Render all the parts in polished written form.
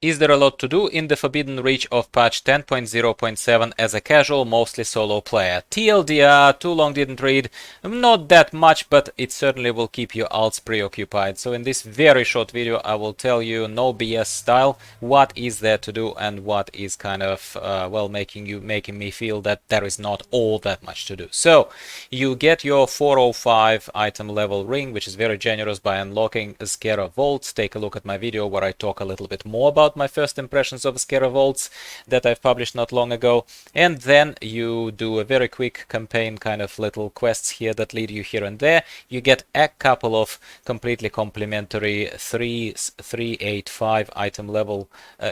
Is there a lot to do in the Forbidden Reach of patch 10.0.7 as a casual, mostly solo player? TLDR, too long didn't read, not that much, but it certainly will keep your alts preoccupied. So in this very short video, I will tell you, no BS style, what is there to do and what is kind of, well, making me feel that there is not all that much to do. So you get your 405 item level ring, which is very generous, by unlocking Zskera Vaults. Take a look at my video where I talk a little bit more about my first impressions of Zskera Vaults that I've published not long ago. And then you do a very quick campaign kind of little quests here that lead you here and there. You get a couple of completely complimentary 385 item level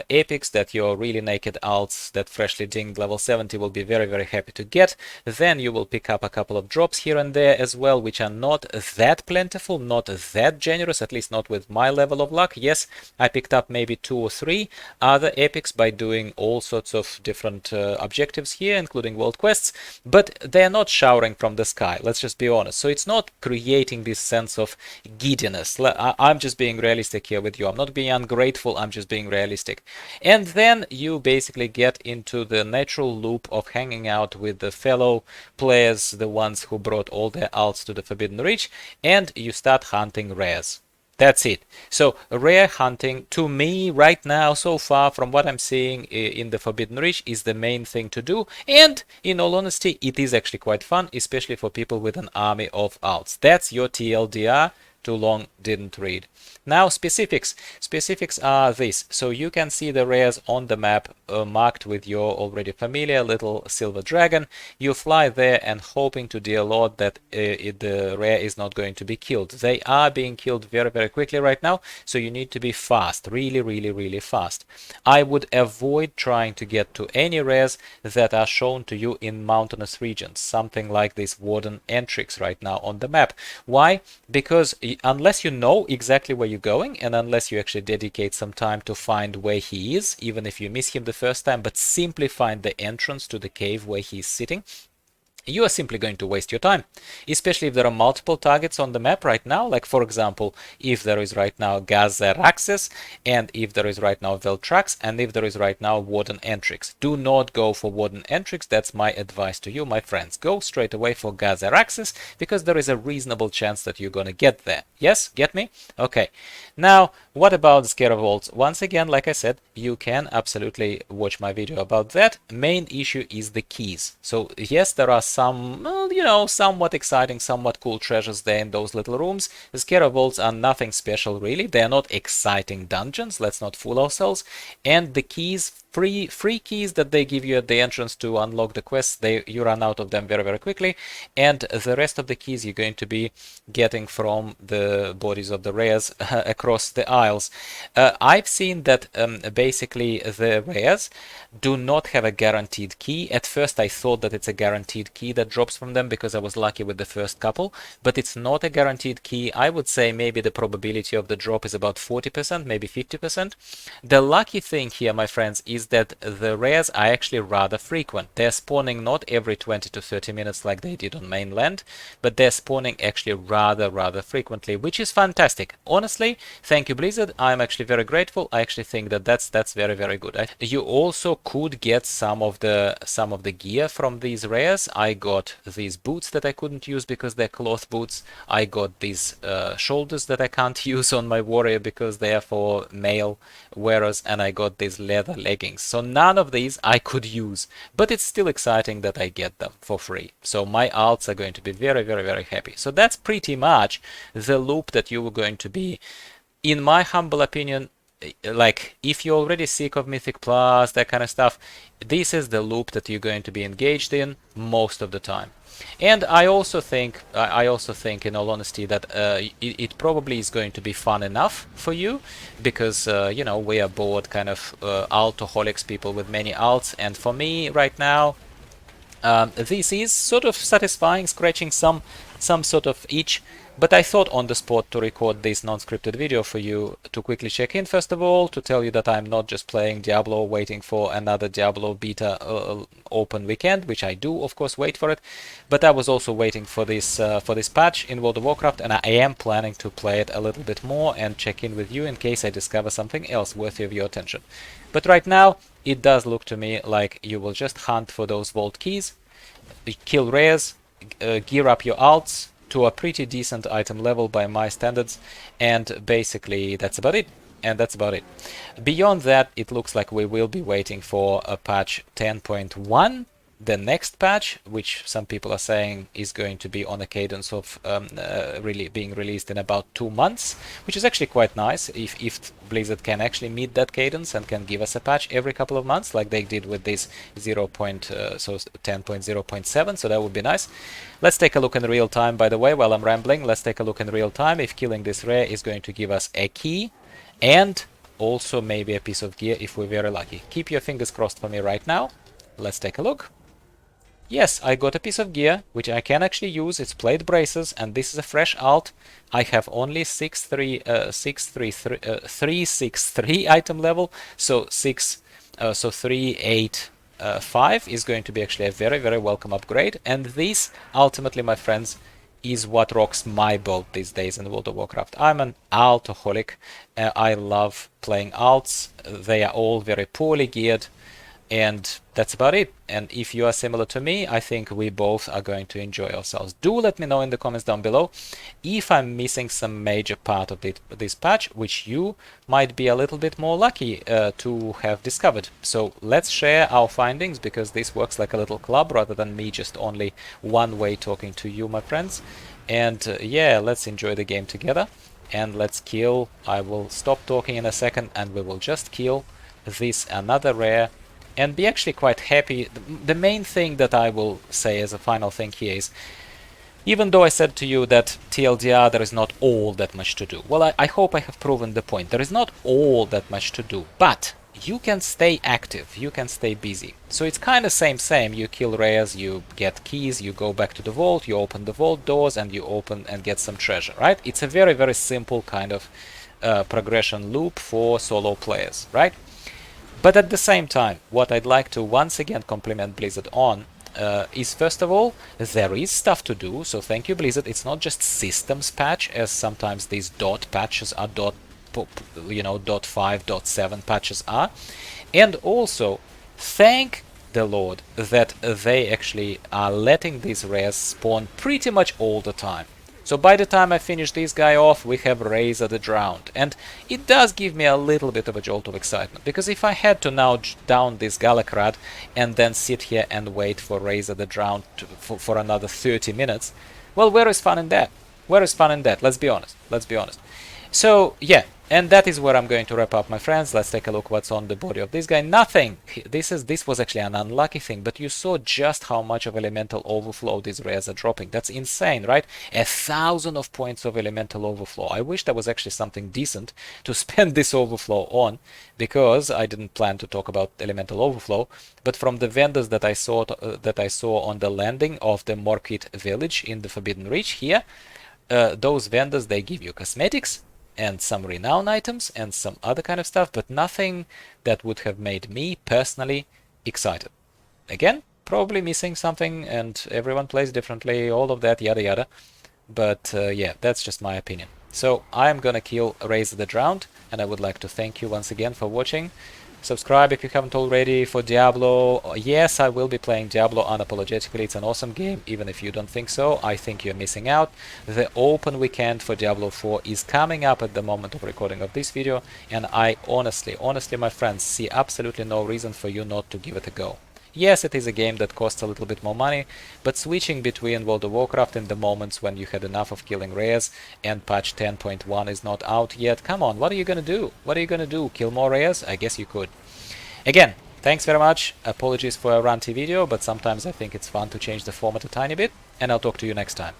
epics that your really naked alts that freshly dinged level 70 will be very, very happy to get. Then you will pick up a couple of drops here and there as well, which are not that plentiful, not that generous, at least not with my level of luck. Yes, I picked up maybe 2 or 3 other epics by doing all sorts of different objectives here, including world quests, but they're not showering from the sky, let's just be honest. So it's not creating this sense of giddiness. I'm just being realistic here with you. I'm not being ungrateful, I'm just being realistic. And then you basically get into the natural loop of hanging out with the fellow players, the ones who brought all their alts to the Forbidden Reach, and you start hunting rares. That's it. So rare hunting, to me right now, so far from what I'm seeing in the Forbidden Reach, is the main thing to do. And in all honesty, it is actually quite fun, especially for people with an army of alts. That's your TLDR. Too long didn't read. Now specifics. Specifics are this. So you can see the rares on the map marked with your already familiar little silver dragon. You fly there and hoping to dear Lord that the rare is not going to be killed. They are being killed very, very quickly right now. So you need to be fast. Really, really, really fast. I would avoid trying to get to any rares that are shown to you in mountainous regions. Something like this Warden Entrix right now on the map. Why? Because unless you know exactly where you're going, and unless you actually dedicate some time to find where he is, even if you miss him the first time, but simply find the entrance to the cave where he's sitting, you are simply going to waste your time, especially if there are multiple targets on the map right now. Like, for example, if there is right now Gazeraxes, and if there is right now Veltrax, and if there is right now Warden Entrix. Do not go for Warden Entrix. That's my advice to you, my friends. Go straight away for Gazeraxes, because there is a reasonable chance that you're going to get there. Yes? Get me? Okay. Now, what about Zskera Vaults? Once again, like I said, you can absolutely watch my video about that. Main issue is the keys. So, yes, there are some, well, you know, somewhat exciting, somewhat cool treasures there in those little rooms. The Zskera Vaults are nothing special, really. They are not exciting dungeons, let's not fool ourselves. And the keys, free keys that they give you at the entrance to unlock the quests, you run out of them very, very quickly. And the rest of the keys you're going to be getting from the bodies of the rares across the aisles. I've seen that basically the rares do not have a guaranteed key. At first I thought that it's a guaranteed key that drops from them because I was lucky with the first couple, but it's not a guaranteed key. I would say maybe the probability of the drop is about 40%, maybe 50%. The lucky thing here, my friends, is that the rares are actually rather frequent. They're spawning not every 20 to 30 minutes like they did on mainland, but they're spawning actually rather frequently, which is fantastic. Honestly, thank you Blizzard, I'm actually very grateful. I actually think that that's very, very good. You also could get some of the gear from these rares. I got these boots that I couldn't use because they're cloth boots. I got these shoulders that I can't use on my warrior because they are for male wearers, and I got these leather leggings. So none of these I could use, but it's still exciting that I get them for free. So my alts are going to be very, very happy. So that's pretty much the loop that you were going to be, in my humble opinion. Like, if you're already sick of Mythic Plus, that kind of stuff, this is the loop that you're going to be engaged in most of the time. And I also think, in all honesty, that it probably is going to be fun enough for you, because you know, we are bored kind of altoholics, people with many alts, and for me right now, this is sort of satisfying, scratching some some sort of itch, but I thought on the spot to record this non-scripted video for you to quickly check in, first of all, to tell you that I'm not just playing Diablo waiting for another Diablo beta open weekend, which I do of course wait for it, but I was also waiting for this patch in World of Warcraft, and I am planning to play it a little bit more and check in with you in case I discover something else worthy of your attention. But right now it does look to me like you will just hunt for those vault keys, kill rares, gear up your alts to a pretty decent item level by my standards, and basically that's about it. Beyond that, it looks like we will be waiting for a patch 10.1, the next patch, which some people are saying is going to be on a cadence of really being released in about 2 months, which is actually quite nice if Blizzard can actually meet that cadence and can give us a patch every couple of months like they did with this 10.0.7, so that would be nice. Let's take a look in real time, by the way, while I'm rambling. Let's take a look in real time if killing this rare is going to give us a key and also maybe a piece of gear if we're very lucky. Keep your fingers crossed for me right now. Let's take a look. Yes, I got a piece of gear, which I can actually use. It's plate braces, and this is a fresh alt. I have only 363 item level, so 385 is going to be actually a very, very welcome upgrade. And this, ultimately, my friends, is what rocks my boat these days in World of Warcraft. I'm an altaholic. I love playing alts. They are all very poorly geared. And that's about it. And if you are similar to me, I think we both are going to enjoy ourselves. Do let me know in the comments down below if I'm missing some major part of this patch, which you might be a little bit more lucky to have discovered. So let's share our findings, because this works like a little club rather than me just only one way talking to you, my friends. And yeah, let's enjoy the game together. And let's kill. I will stop talking in a second and we will just kill this another rare and be actually quite happy. The main thing that I will say as a final thing here is, even though I said to you that TLDR there is not all that much to do, well, I hope I have proven the point. There is not all that much to do, but you can stay active, you can stay busy. So it's kind of same. You kill rares, you get keys, you go back to the vault, you open the vault doors, and you open and get some treasure, right? It's a very, very simple kind of progression loop for solo players, right? But at the same time, what I'd like to once again compliment Blizzard on is, first of all, there is stuff to do, so thank you, Blizzard. It's not just systems patch, as sometimes these dot patches are, .5.7 patches are. And also, thank the Lord that they actually are letting these rares spawn pretty much all the time. So by the time I finish this guy off, we have Razor the Drowned. And it does give me a little bit of a jolt of excitement, because if I had to now down this Galacrad and then sit here and wait for Razor the Drowned for another 30 minutes, well, where is fun in that? Where is fun in that? Let's be honest. So, yeah, and that is where I'm going to wrap up, my friends. Let's take a look what's on the body of this guy. Nothing. This was actually an unlucky thing, but you saw just how much of elemental overflow these rares are dropping. That's insane, right? 1,000 of points of elemental overflow. I wish there was actually something decent to spend this overflow on, because I didn't plan to talk about elemental overflow. But from the vendors that I saw on the landing of the Morkit village in the Forbidden Reach here, those vendors, they give you cosmetics and some renown items and some other kind of stuff, but nothing that would have made me personally excited. Again, probably missing something, and everyone plays differently, all of that, yada yada. But yeah, that's just my opinion. So I'm gonna kill Razor the Drowned, and I would like to thank you once again for watching. Subscribe if you haven't already for Diablo. Yes, I will be playing Diablo unapologetically. It's an awesome game, even if you don't think so. I think you're missing out. The open weekend for Diablo 4 is coming up at the moment of recording of this video, and I honestly, my friends, see absolutely no reason for you not to give it a go. Yes, it is a game that costs a little bit more money, but switching between World of Warcraft in the moments when you had enough of killing rares and patch 10.1 is not out yet, come on, what are you gonna do? What are you gonna do? Kill more rares? I guess you could. Again, thanks very much. Apologies for a ranty video, but sometimes I think it's fun to change the format a tiny bit, and I'll talk to you next time.